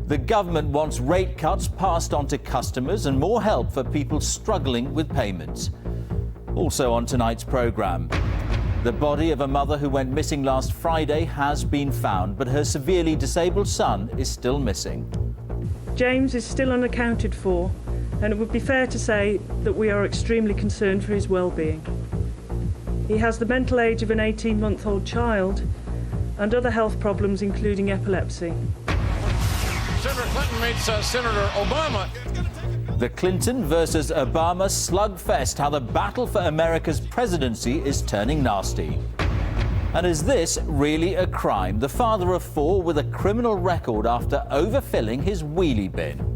The government wants rate cuts passed on to customers and more help for people struggling with payments. Also on tonight's programme, the body of a mother who went missing last Friday has been found, but her severely disabled son is still missing. James is still unaccounted for, and it would be fair to say that we are extremely concerned for his well-being. He has the mental age of an 18-month-old child and other health problems, including epilepsy. Senator Clinton meets Senator Obama. The Clinton versus Obama slugfest, how the battle for America's presidency is turning nasty. And is this really a crime? The father of four with a criminal record after overfilling his wheelie bin.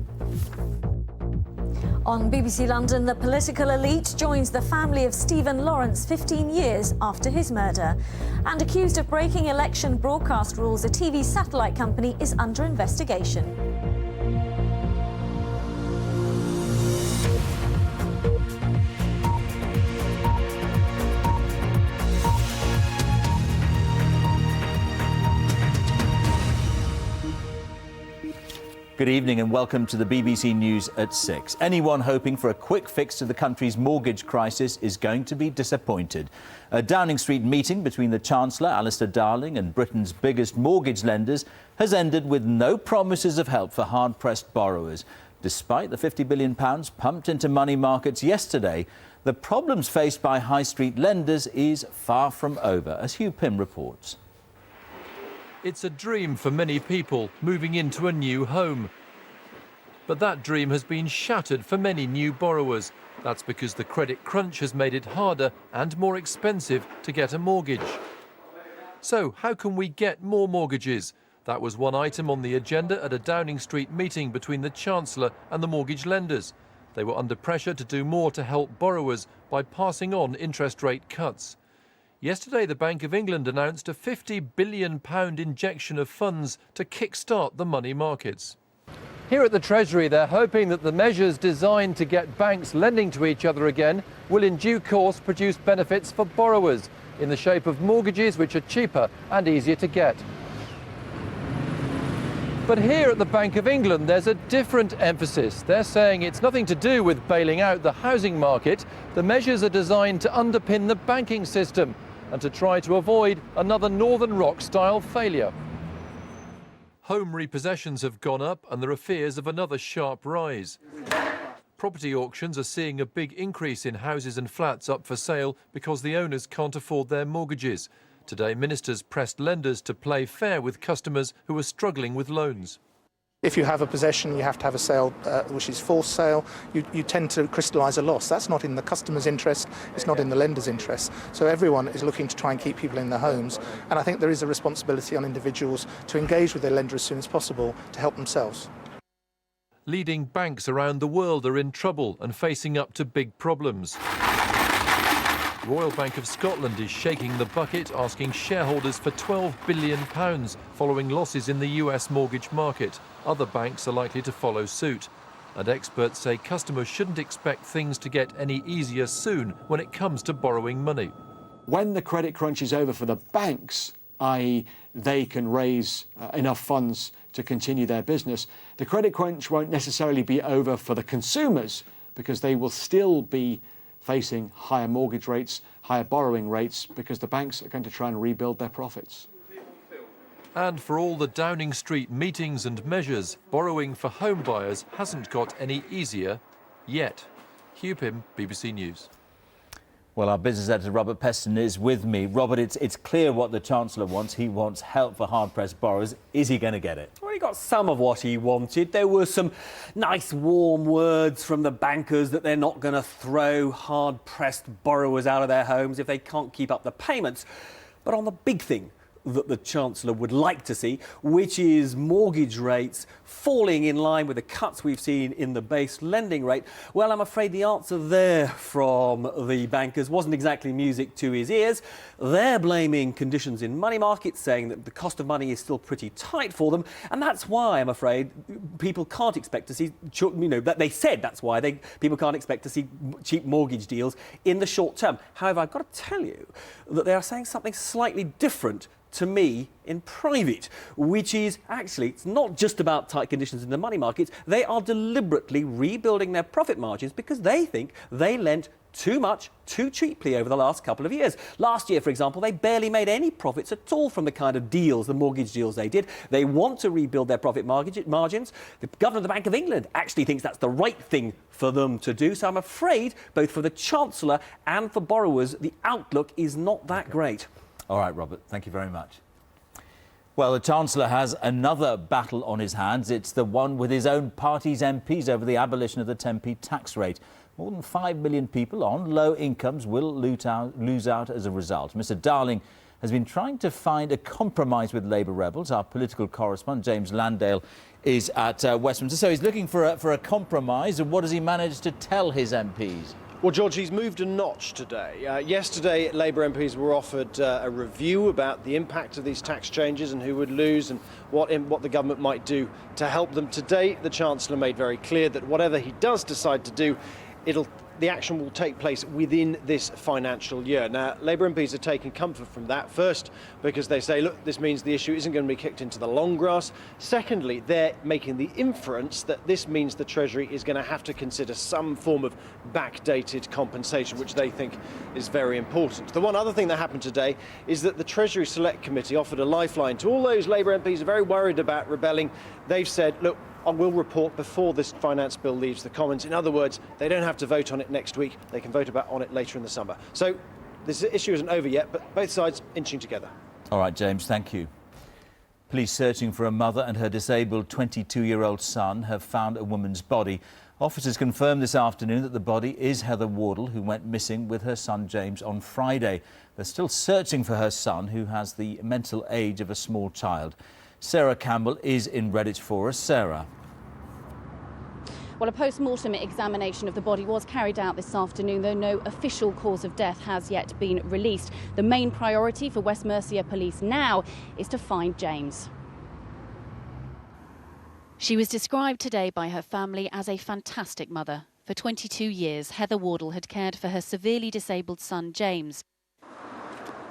On BBC London, the political elite joins the family of Stephen Lawrence 15 years after his murder. And accused of breaking election broadcast rules, a TV satellite company is under investigation. Good evening and welcome to the BBC News at 6. Anyone hoping for a quick fix to the country's mortgage crisis is going to be disappointed. A Downing Street meeting between the Chancellor, Alistair Darling, and Britain's biggest mortgage lenders has ended with no promises of help for hard-pressed borrowers. Despite the £50 billion pumped into money markets yesterday, the problems faced by high street lenders is far from over, as Hugh Pym reports. It's a dream for many people, moving into a new home. But that dream has been shattered for many new borrowers. That's because the credit crunch has made it harder and more expensive to get a mortgage. So how can we get more mortgages? That was one item on the agenda at a Downing Street meeting between the Chancellor and the mortgage lenders. They were under pressure to do more to help borrowers by passing on interest rate cuts. Yesterday, the Bank of England announced a £50 billion injection of funds to kickstart the money markets. Here at the Treasury, they're hoping that the measures designed to get banks lending to each other again will in due course produce benefits for borrowers in the shape of mortgages which are cheaper and easier to get. But here at the Bank of England, there's a different emphasis. They're saying it's nothing to do with bailing out the housing market. The measures are designed to underpin the banking system and to try to avoid another Northern Rock-style failure. Home repossessions have gone up and there are fears of another sharp rise. Property auctions are seeing a big increase in houses and flats up for sale because the owners can't afford their mortgages. Today, ministers pressed lenders to play fair with customers who are struggling with loans. If you have a possession, you have to have a sale which is forced sale, you tend to crystallise a loss. That's not in the customer's interest, it's not in the lender's interest. So everyone is looking to try and keep people in their homes. And I think there is a responsibility on individuals to engage with their lender as soon as possible to help themselves. Leading banks around the world are in trouble and facing up to big problems. Royal Bank of Scotland is shaking the bucket, asking shareholders for £12 billion following losses in the US mortgage market. Other banks are likely to follow suit. And experts say customers shouldn't expect things to get any easier soon when it comes to borrowing money. When the credit crunch is over for the banks, i.e. they can raise enough funds to continue their business, the credit crunch won't necessarily be over for the consumers because they will still be facing higher mortgage rates, higher borrowing rates, because the banks are going to try and rebuild their profits. And for all the Downing Street meetings and measures, borrowing for home buyers hasn't got any easier yet. Hugh Pym, BBC News. Well, our business editor Robert Peston is with me. Robert, it's clear what the Chancellor wants. He wants help for hard-pressed borrowers. Is he going to get it? Well, he got some of what he wanted. There were some nice warm words from the bankers that they're not going to throw hard-pressed borrowers out of their homes if they can't keep up the payments. But on the big thing that the Chancellor would like to see, which is mortgage rates falling in line with the cuts we've seen in the base lending rate, well, I'm afraid the answer there from the bankers wasn't exactly music to his ears. They're blaming conditions in money markets, saying that the cost of money is still pretty tight for them, and that's why, I'm afraid, people can't expect to see, that they said that's why people can't expect to see cheap mortgage deals in the short term. However, I've got to tell you that they are saying something slightly different to me in private, which is actually, it's not just about tight conditions in the money markets. They are deliberately rebuilding their profit margins because they think they lent too much, too cheaply over the last couple of years. Last year, for example, they barely made any profits at all from the kind of deals, the mortgage deals they did. They want to rebuild their profit margins. The Governor of the Bank of England actually thinks that's the right thing for them to do. So I'm afraid, both for the Chancellor and for borrowers, the outlook is not that great. All right, Robert, thank you very much. Well, the Chancellor has another battle on his hands. It's the one with his own party's MPs over the abolition of the 10p tax rate. More than 5 million people on low incomes will lose out as a result. Mr Darling has been trying to find a compromise with Labour rebels. Our political correspondent, James Landale, is at Westminster. So he's looking for a compromise. And what has he managed to tell his MPs? Well, George, he's moved a notch today. Yesterday, Labour MPs were offered a review about the impact of these tax changes and who would lose and what the government might do to help them. Today, the Chancellor made very clear that whatever he does decide to do, the action will take place within this financial year. Now, Labour MPs are taking comfort from that. First, because they say, look, this means the issue isn't going to be kicked into the long grass. Secondly, they're making the inference that this means the Treasury is going to have to consider some form of backdated compensation, which they think is very important. The one other thing that happened today is that the Treasury Select Committee offered a lifeline to all those Labour MPs who are very worried about rebelling. They've said, look, I will report before this finance bill leaves the Commons. In other words, they don't have to vote on it next week. They can vote on it later in the summer. So this issue isn't over yet, but both sides inching together. All right, James, thank you. Police searching for a mother and her disabled 22-year-old son have found a woman's body. Officers confirmed this afternoon that the body is Heather Wardle, who went missing with her son James on Friday. They're still searching for her son, who has the mental age of a small child. Sarah Campbell is in Redditch for us. Sarah. Well, a post-mortem examination of the body was carried out this afternoon, though no official cause of death has yet been released. The main priority for West Mercia Police now is to find James. She was described today by her family as a fantastic mother. For 22 years, Heather Wardle had cared for her severely disabled son, James.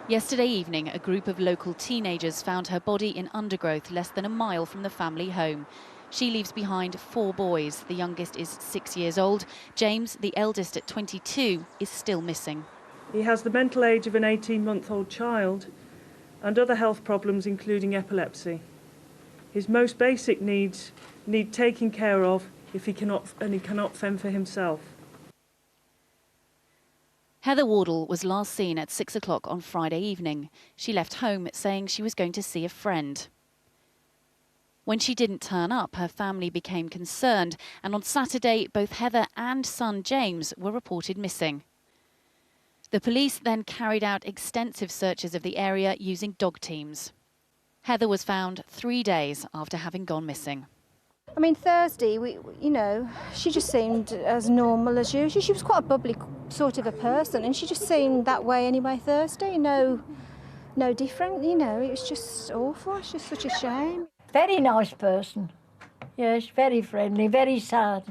Yesterday evening, a group of local teenagers found her body in undergrowth less than a mile from the family home. She leaves behind 4 boys. The youngest is 6 years old. James, the eldest at 22, is still missing. He has the mental age of an 18-month-old child and other health problems, including epilepsy. His most basic needs need taking care of if he cannot fend for himself. Heather Wardle was last seen at 6 o'clock on Friday evening. She left home saying she was going to see a friend. When she didn't turn up, her family became concerned, and on Saturday, both Heather and son James were reported missing. The police then carried out extensive searches of the area using dog teams. Heather was found 3 days after having gone missing. I mean, Thursday, she just seemed as normal as usual. She was quite a bubbly sort of a person, and she just seemed that way anyway Thursday. No different, it was just awful. It's just such a shame. Very nice person. Yes, very friendly, very sad.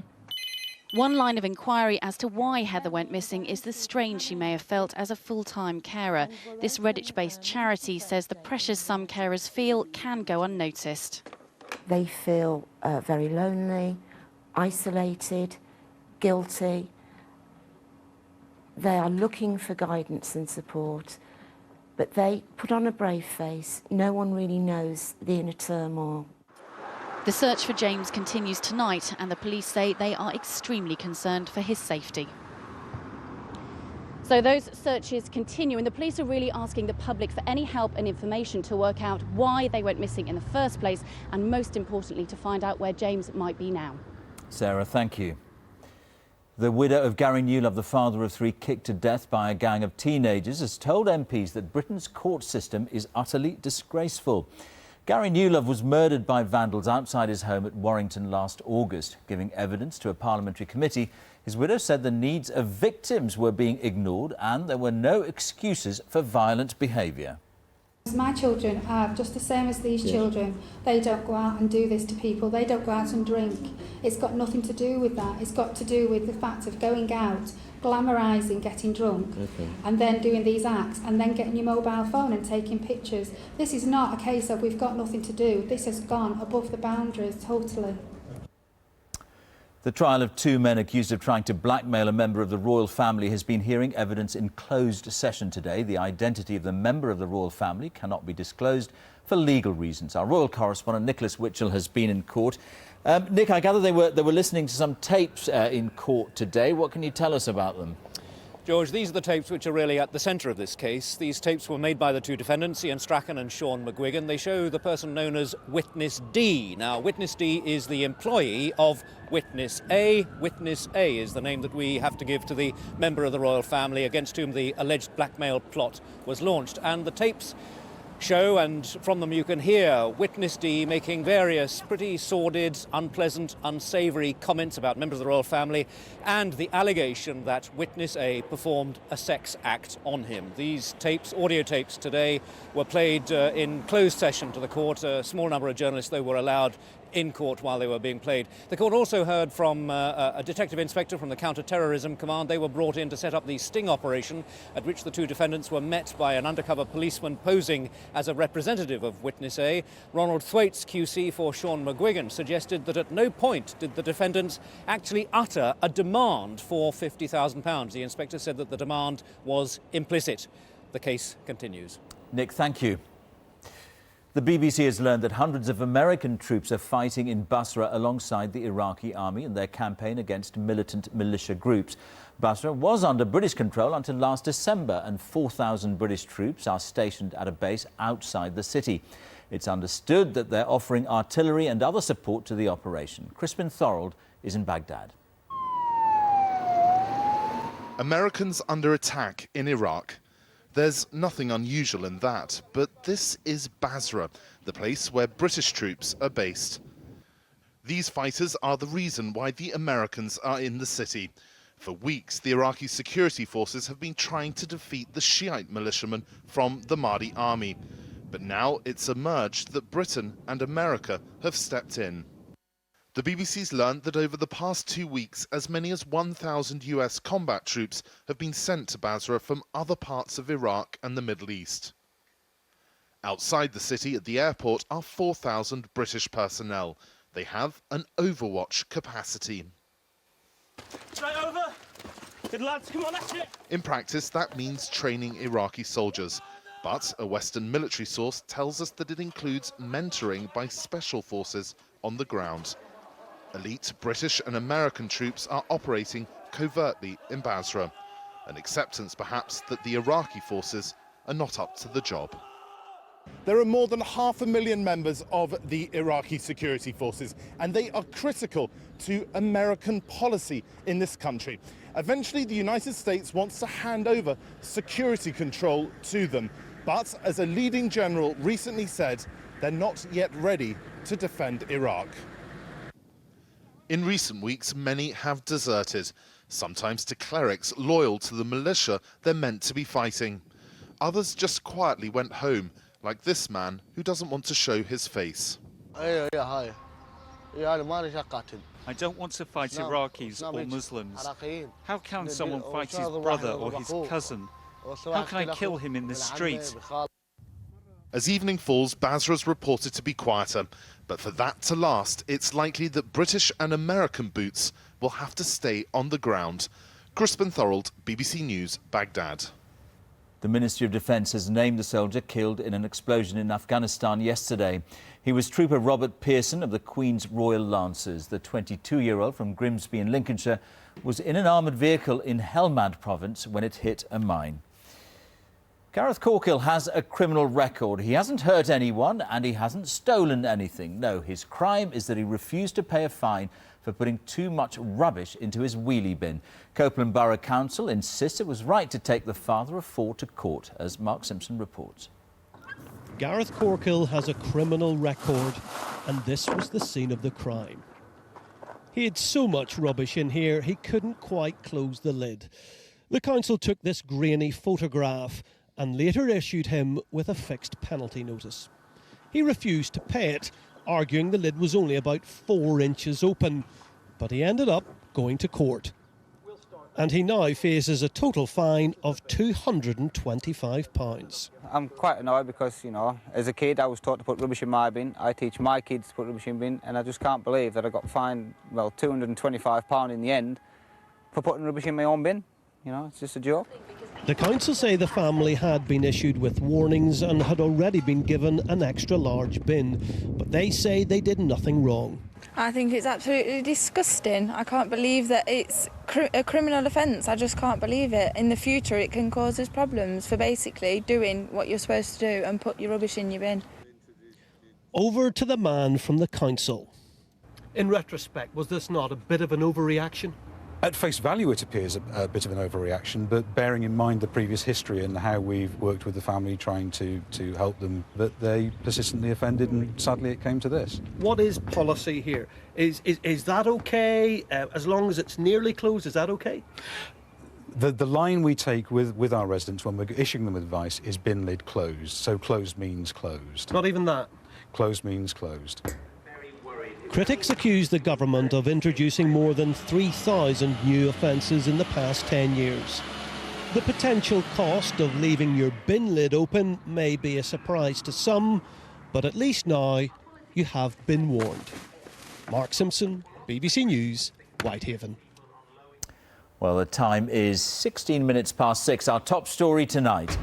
One line of inquiry as to why Heather went missing is the strain she may have felt as a full-time carer. This Redditch-based charity says the pressures some carers feel can go unnoticed. They feel very lonely, isolated, guilty. They are looking for guidance and support, but they put on a brave face. No one really knows the inner turmoil. The search for James continues tonight, and the police say they are extremely concerned for his safety. So those searches continue, and the police are really asking the public for any help and information to work out why they went missing in the first place, and most importantly, to find out where James might be now. Sarah, thank you. The widow of Gary Newlove, the father of 3 kicked to death by a gang of teenagers, has told MPs that Britain's court system is utterly disgraceful. Gary Newlove was murdered by vandals outside his home at Warrington last August. Giving evidence to a parliamentary committee, his widow said the needs of victims were being ignored and there were no excuses for violent behaviour. My children are just the same as these children. They don't go out and do this to people. They don't go out and drink. It's got nothing to do with that. It's got to do with the fact of going out, glamorising getting drunk, and then doing these acts, and then getting your mobile phone and taking pictures. This is not a case of we've got nothing to do. This has gone above the boundaries totally. The trial of two men accused of trying to blackmail a member of the royal family has been hearing evidence in closed session today. The identity of the member of the royal family cannot be disclosed for legal reasons. Our royal correspondent Nicholas Witchell has been in court. Nick, I gather they were listening to some tapes in court today. What can you tell us about them? George, these are the tapes which are really at the centre of this case. These tapes were made by the two defendants, Ian Strachan and Sean McGuigan. They show the person known as Witness D. Now, Witness D is the employee of Witness A. Witness A is the name that we have to give to the member of the royal family against whom the alleged blackmail plot was launched. And the tapes show, and from them you can hear Witness D making various pretty sordid, unpleasant, unsavoury comments about members of the royal family, and the allegation that Witness A performed a sex act on him. These tapes, audio tapes today, were played in closed session to the court. A small number of journalists, though, were allowed in court while they were being played. The court also heard from a detective inspector from the Counter-Terrorism Command. They were brought in to set up the sting operation, at which the two defendants were met by an undercover policeman posing as a representative of Witness A. Ronald Thwaites, QC for Sean McGuigan, suggested that at no point did the defendants actually utter a demand for £50,000. The inspector said that the demand was implicit. The case continues. Nick, thank you. The BBC has learned that hundreds of American troops are fighting in Basra alongside the Iraqi army in their campaign against militant militia groups. Basra was under British control until last December, and 4,000 British troops are stationed at a base outside the city. It's understood that they're offering artillery and other support to the operation. Crispin Thorold is in Baghdad. Americans under attack in Iraq. There's nothing unusual in that, but this is Basra, the place where British troops are based. These fighters are the reason why the Americans are in the city. For weeks, the Iraqi security forces have been trying to defeat the Shiite militiamen from the Mahdi army. But now it's emerged that Britain and America have stepped in. The BBC's learned that over the past 2 weeks, as many as 1,000 US combat troops have been sent to Basra from other parts of Iraq and the Middle East. Outside the city at the airport are 4,000 British personnel. They have an overwatch capacity. Straight over. Good lads, come on, that's it. In practice, that means training Iraqi soldiers. But a Western military source tells us that it includes mentoring by special forces on the ground. Elite British and American troops are operating covertly in Basra, an acceptance perhaps that the Iraqi forces are not up to the job. There are more than 500,000 members of the Iraqi security forces, and they are critical to American policy in this country. Eventually, the United States wants to hand over security control to them. But as a leading general recently said, they're not yet ready to defend Iraq. In recent weeks, many have deserted, sometimes to clerics loyal to the militia they're meant to be fighting. Others just quietly went home, like this man who doesn't want to show his face. I don't want to fight Iraqis or Muslims. How can someone fight his brother or his cousin? How can I kill him in the street? As evening falls, Basra's reported to be quieter, but for that to last, it's likely that British and American boots will have to stay on the ground. Crispin Thorold, BBC News, Baghdad. The Ministry of Defence has named the soldier killed in an explosion in Afghanistan yesterday. He was Trooper Robert Pearson of the Queen's Royal Lancers. The 22-year-old from Grimsby in Lincolnshire was in an armoured vehicle in Helmand province when it hit a mine. Gareth Corkill has a criminal record. He hasn't hurt anyone and he hasn't stolen anything. No, his crime is that he refused to pay a fine for putting too much rubbish into his wheelie bin. Copeland Borough Council insists it was right to take the father of four to court, as Mark Simpson reports. Gareth Corkill has a criminal record, and this was the scene of the crime. He had so much rubbish in here, he couldn't quite close the lid. The council took this grainy photograph and later issued him with a fixed penalty notice. He refused to pay it, arguing the lid was only about 4 inches open, but he ended up going to court. And he now faces a total fine of £225. I'm quite annoyed because, you know, as a kid I was taught to put rubbish in my bin. I teach my kids to put rubbish in bin, and I just can't believe that I got fined, well, £225 in the end for putting rubbish in my own bin. You know, it's just a joke. The council say the family had been issued with warnings and had already been given an extra large bin, but they say they did nothing wrong. I think it's absolutely disgusting. I can't believe that it's a criminal offence. I just can't believe it. In the future it can cause us problems for basically doing what you're supposed to do and put your rubbish in your bin. Over to the man from the council. In retrospect, was this not a bit of an overreaction? At face value, it appears a bit of an overreaction, but bearing in mind the previous history and how we've worked with the family trying to help them, but they persistently offended, and sadly it came to this. What is policy here? Is that okay? As long as it's nearly closed, is that okay? The line we take with our residents when we're issuing them advice is bin lid closed, so closed means closed. Not even that? Closed means closed. Critics accuse the government of introducing more than 3,000 new offences in the past 10 years. The potential cost of leaving your bin lid open may be a surprise to some, but at least now you have been warned. Mark Simpson, BBC News, Whitehaven. Well, the time is 16 minutes past 6. Our top story tonight.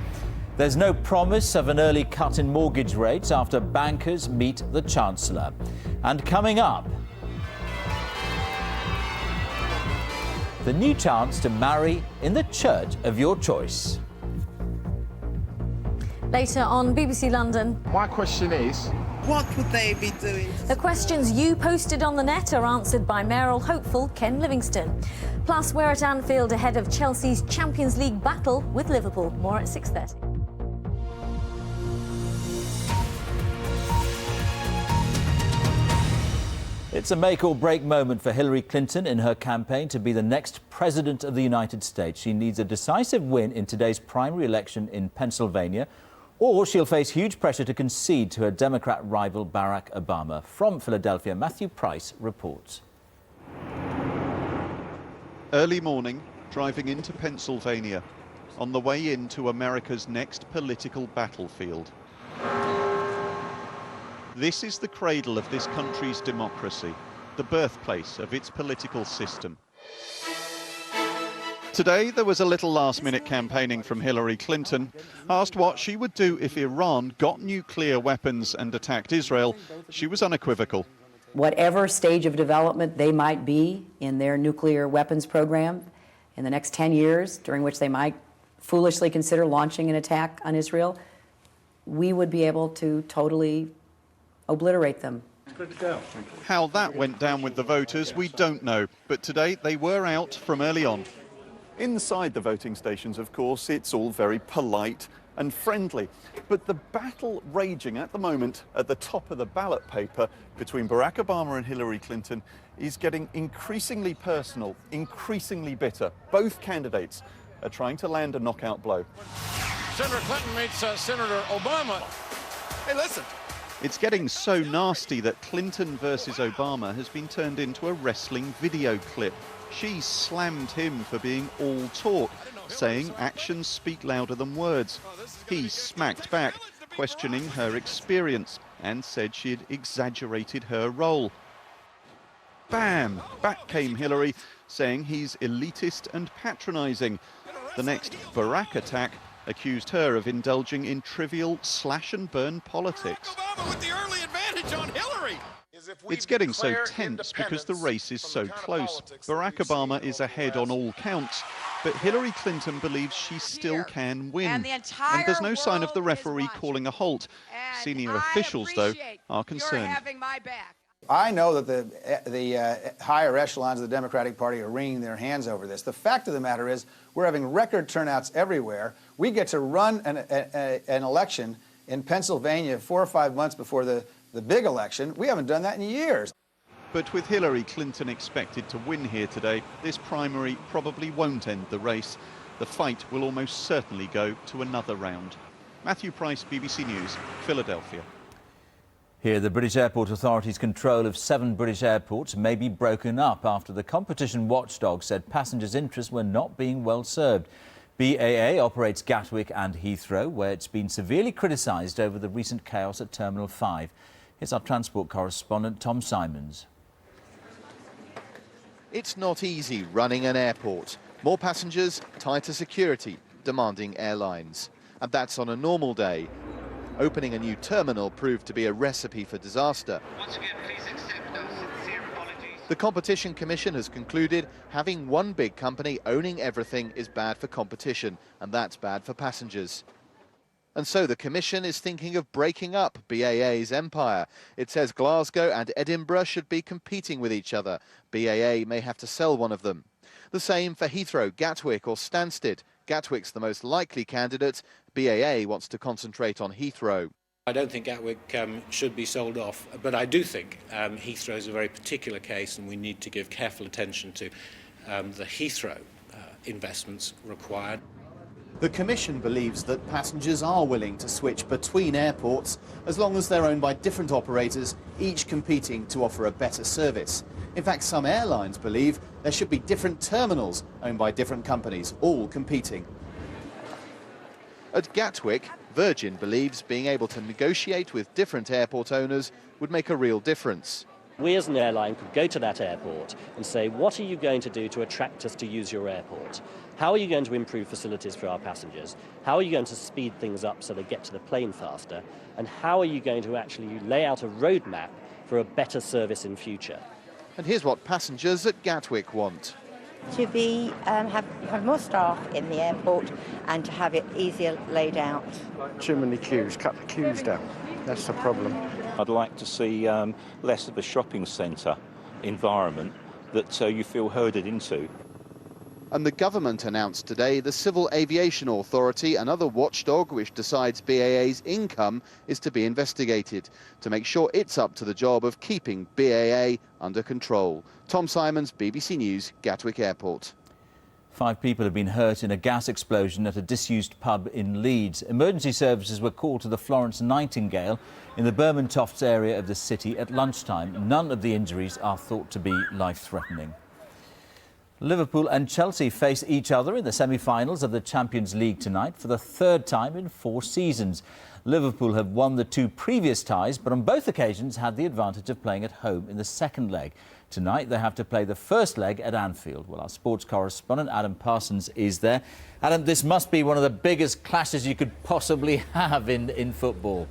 There's no promise of an early cut in mortgage rates after bankers meet the Chancellor. And coming up, the new chance to marry in the church of your choice. Later on BBC London. My question is, what would they be doing? The questions you posted on the net are answered by mayoral hopeful Ken Livingstone. Plus, we're at Anfield ahead of Chelsea's Champions League battle with Liverpool. More at 6:30. It's a make-or-break moment for Hillary Clinton in her campaign to be the next President of the United States. She needs a decisive win in today's primary election in Pennsylvania, or she'll face huge pressure to concede to her Democrat rival Barack Obama. From Philadelphia, Matthew Price reports. Early morning, driving into Pennsylvania, on the way into America's next political battlefield. This is the cradle of this country's democracy, the birthplace of its political system. Today, there was a little last-minute campaigning from Hillary Clinton. Asked what she would do if Iran got nuclear weapons and attacked Israel, she was unequivocal. Whatever stage of development they might be in their nuclear weapons program in the next 10 years, during which they might foolishly consider launching an attack on Israel, we would be able to totally obliterate them. How that went down with the voters, we don't know. But today, they were out from early on. Inside the voting stations, of course, it's all very polite and friendly. But the battle raging at the moment at the top of the ballot paper between Barack Obama and Hillary Clinton is getting increasingly personal, increasingly bitter. Both candidates are trying to land a knockout blow. Senator Clinton meets Senator Obama. Hey, listen. It's getting so nasty that Clinton versus Obama has been turned into a wrestling video clip. She slammed him for being all talk, saying actions speak louder than words. He smacked back, questioning her experience, and said she'd exaggerated her role. Bam! Back came Hillary, saying he's elitist and patronising. The next Barack attack accused her of indulging in trivial slash-and-burn politics. With the early advantage on Hillary. It's getting so tense because the race is so close. Barack Obama is ahead on all counts, but Hillary Clinton believes she still can win. And there's no sign of the referee calling a halt. Senior officials, though, are concerned. I know that the higher echelons of the Democratic Party are wringing their hands over this. The fact of the matter is we're having record turnouts everywhere. We get to run an election in Pennsylvania 4 or 5 months before the big election. We haven't done that in years. But with Hillary Clinton expected to win here today, this primary probably won't end the race. the fight will almost certainly go to another round. Matthew Price, BBC News, Philadelphia. Here, the British Airport Authority's control of 7 British airports may be broken up after the competition watchdog said passengers' interests were not being well served. BAA operates Gatwick and Heathrow, where it's been severely criticised over the recent chaos at Terminal 5. Here's our transport correspondent, Tom Simons. It's not easy running an airport. More passengers, tighter security, demanding airlines. And that's on a normal day. Opening a new terminal proved to be a recipe for disaster. Once again, please accept our sincere apologies. The Competition Commission has concluded having one big company owning everything is bad for competition, and that's bad for passengers. And so the Commission is thinking of breaking up BAA's empire. It says Glasgow and Edinburgh should be competing with each other. BAA may have to sell one of them. The same for Heathrow, Gatwick or Stansted. Gatwick's the most likely candidate. BAA wants to concentrate on Heathrow. I don't think Gatwick should be sold off, but I do think Heathrow is a very particular case, and we need to give careful attention to the Heathrow investments required. The Commission believes that passengers are willing to switch between airports as long as they're owned by different operators, each competing to offer a better service. In fact, some airlines believe there should be different terminals owned by different companies, all competing. At Gatwick, Virgin believes being able to negotiate with different airport owners would make a real difference. We as an airline could go to that airport and say, what are you going to do to attract us to use your airport? How are you going to improve facilities for our passengers? How are you going to speed things up so they get to the plane faster? And how are you going to actually lay out a roadmap for a better service in future? And here's what passengers at Gatwick want. To be have more staff in the airport and to have it easier laid out. Too many queues, cut the queues down. That's the problem. I'd like to see less of a shopping centre environment that you feel herded into. And the government announced today the Civil Aviation Authority, another watchdog which decides BAA's income, is to be investigated to make sure it's up to the job of keeping BAA under control. Tom Simons, BBC News, Gatwick Airport. 5 people have been hurt in a gas explosion at a disused pub in Leeds. Emergency services were called to the Florence Nightingale in the Bermontofts area of the city at lunchtime. None of the injuries are thought to be life-threatening. Liverpool and Chelsea face each other in the semi-finals of the Champions League tonight for the 3rd time in 4 seasons. Liverpool have won the 2 previous ties, but on both occasions had the advantage of playing at home in the second leg. Tonight they have to play the first leg at Anfield. Well, our sports correspondent Adam Parsons is there. Adam, this must be one of the biggest clashes you could possibly have in football.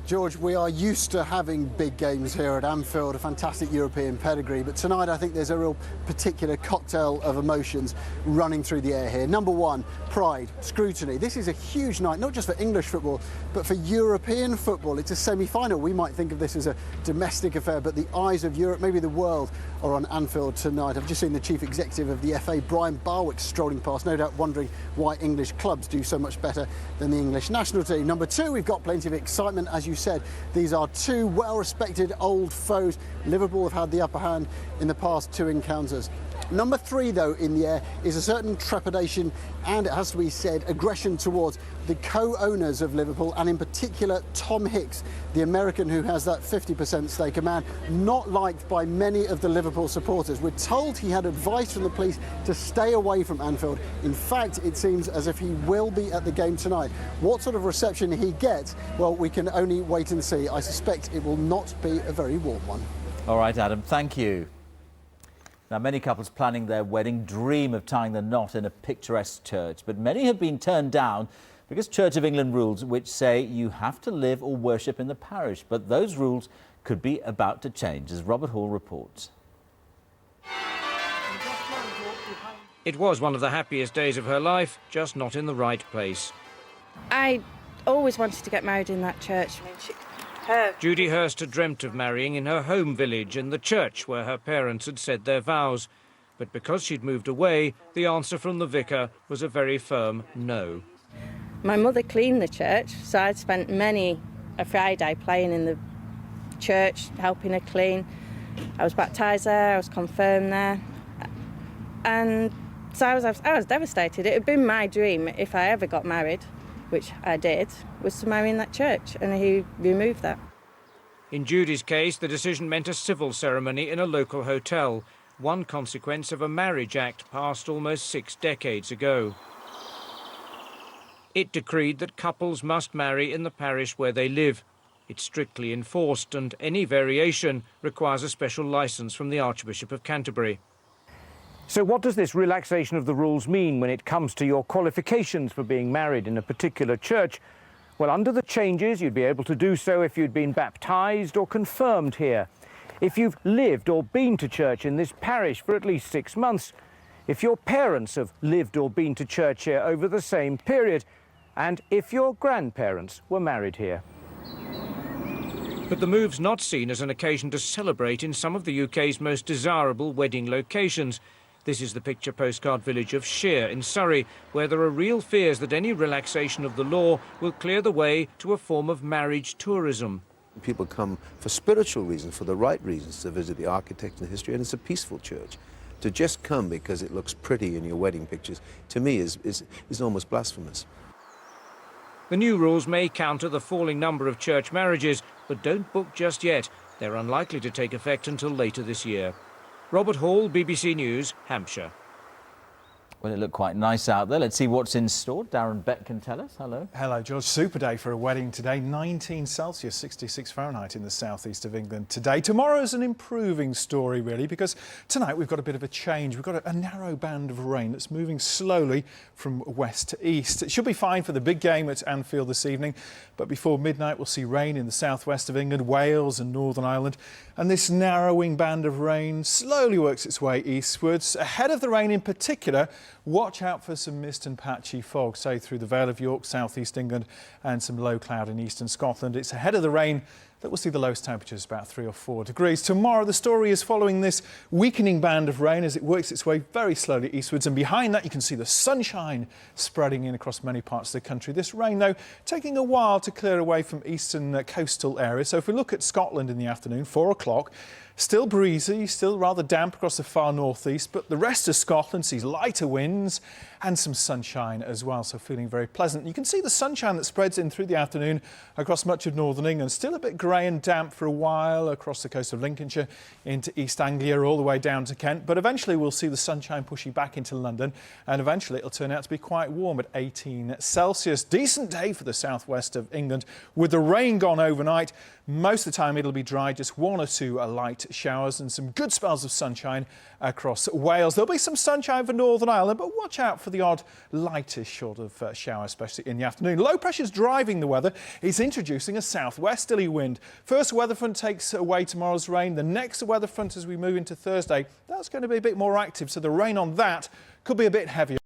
George, we are used to having big games here at Anfield, a fantastic European pedigree, but tonight I think there's a real particular cocktail of emotions running through the air here. Number one, pride, scrutiny. This is a huge night, not just for English football, but for European football. It's a semi-final. We might think of this as a domestic affair, but the eyes of Europe, maybe the world, are on Anfield tonight. I've just seen the chief executive of the FA, Brian Barwick, strolling past, no doubt wondering why English clubs do so much better than the English national team. Number two, we've got plenty of excitement. As you said, these are 2 well-respected old foes. Liverpool have had the upper hand in the past 2 encounters. Number 3, though, in the air is a certain trepidation and, it has to be said, aggression towards the co-owners of Liverpool, and in particular Tom Hicks, the American who has that 50% stake, a man not liked by many of the Liverpool supporters. We're told he had advice from the police to stay away from Anfield. In fact, it seems as if he will be at the game tonight. What sort of reception he gets, well, we can only wait and see. I suspect it will not be a very warm one. All right, Adam, thank you. Now, many couples planning their wedding dream of tying the knot in a picturesque church, but many have been turned down because Church of England rules which say you have to live or worship in the parish. But those rules could be about to change, as Robert Hall reports. It was one of the happiest days of her life, just not in the right place. I always wanted to get married in that church. Judy Hurst had dreamt of marrying in her home village, in the church where her parents had said their vows. But because she'd moved away, the answer from the vicar was a very firm no. My mother cleaned the church, so I'd spent many a Friday playing in the church, helping her clean. I was baptised there, I was confirmed there. And So I was devastated. It had been my dream, if I ever got married, which I did, was to marry in that church, and he removed that. In Judy's case, the decision meant a civil ceremony in a local hotel, one consequence of a Marriage Act passed almost 6 decades ago. It decreed that couples must marry in the parish where they live. It's strictly enforced, and any variation requires a special licence from the Archbishop of Canterbury. So what does this relaxation of the rules mean when it comes to your qualifications for being married in a particular church? Well, under the changes, you'd be able to do so if you'd been baptised or confirmed here, if you've lived or been to church in this parish for at least 6 months, if your parents have lived or been to church here over the same period, and if your grandparents were married here. But the move's not seen as an occasion to celebrate in some of the UK's most desirable wedding locations. This is the picture postcard village of Shear in Surrey, where there are real fears that any relaxation of the law will clear the way to a form of marriage tourism. People come for spiritual reasons, for the right reasons, to visit the architecture and history, and it's a peaceful church. To just come because it looks pretty in your wedding pictures, to me, is almost blasphemous. The new rules may counter the falling number of church marriages, but don't book just yet. They're unlikely to take effect until later this year. Robert Hall, BBC News, Hampshire. Well, it looked quite nice out there. Let's see what's in store. Darren Beck can tell us. Hello. Hello, George. Super day for a wedding today. 19 Celsius, 66 Fahrenheit in the southeast of England today. Tomorrow's an improving story, really, because tonight we've got a bit of a change. We've got a narrow band of rain that's moving slowly from west to east. It should be fine for the big game at Anfield this evening, but before midnight we'll see rain in the southwest of England, Wales and Northern Ireland. And this narrowing band of rain slowly works its way eastwards. Ahead of the rain in particular, watch out for some mist and patchy fog, say through the Vale of York, southeast England, and some low cloud in eastern Scotland. It's ahead of the rain that we'll see the lowest temperatures about 3 or 4 degrees. Tomorrow the story is following this weakening band of rain as it works its way very slowly eastwards, and behind that you can see the sunshine spreading in across many parts of the country. This rain, though, taking a while to clear away from eastern coastal areas. So if we look at Scotland in the afternoon, 4 o'clock, still breezy, still rather damp across the far northeast, but the rest of Scotland sees lighter winds and some sunshine as well, so feeling very pleasant. You can see the sunshine that spreads in through the afternoon across much of northern England. Still a bit grey and damp for a while across the coast of Lincolnshire into East Anglia all the way down to Kent, but eventually we'll see the sunshine pushing back into London, and eventually it'll turn out to be quite warm at 18 Celsius. Decent day for the southwest of England with the rain gone overnight. Most of the time it'll be dry, just 1 or 2 light showers and some good spells of sunshine across Wales. There'll be some sunshine for Northern Ireland, but watch out for the odd lightish sort of shower, especially in the afternoon. Low pressure's driving the weather. It's introducing a southwesterly wind. First weather front takes away tomorrow's rain. The next weather front as we move into Thursday, that's going to be a bit more active, so the rain on that could be a bit heavier.